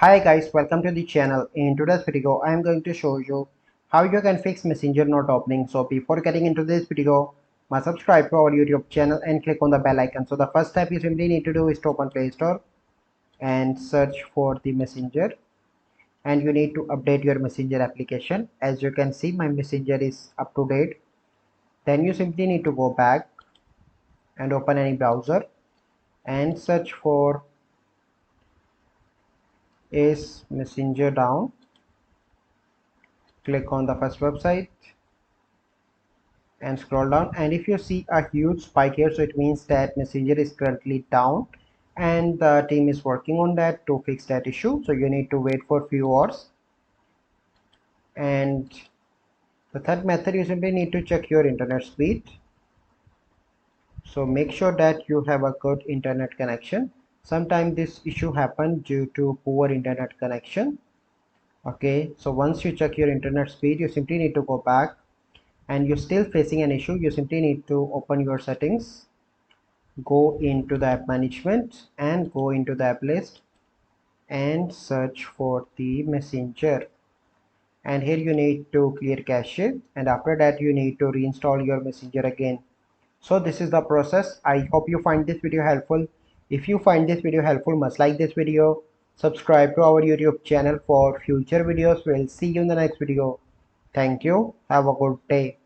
Hi guys, welcome to the channel. In today's video, I am going to show you how you can fix Messenger not opening. So before getting into this video, must subscribe to our YouTube channel and click on the bell icon. So the first step you simply need to do is to open Play Store and search for the Messenger. And you need to update your Messenger application. As you can see, my Messenger is up to date. Then you simply need to go back and open any browser and search for is Messenger down. Click on the first website and scroll down, and if you see a huge spike here, so it means that Messenger is currently down and the team is working on that to fix that issue. So you need to wait for few hours. And the third method, you simply need to check your internet speed. So make sure that you have a good internet connection. Sometimes this issue happens due to poor internet connection. Okay, so once you check your internet speed, you simply need to go back, and you're still facing an issue, you simply need to open your settings, go into the app management and go into the app list and search for the Messenger. And here you need to clear cache, and after that you need to reinstall your Messenger again. So this is the process. I hope you find this video helpful. If you find this video helpful, must like this video, subscribe to our YouTube channel for future videos. We'll see you in the next video. Thank you. Have a good day.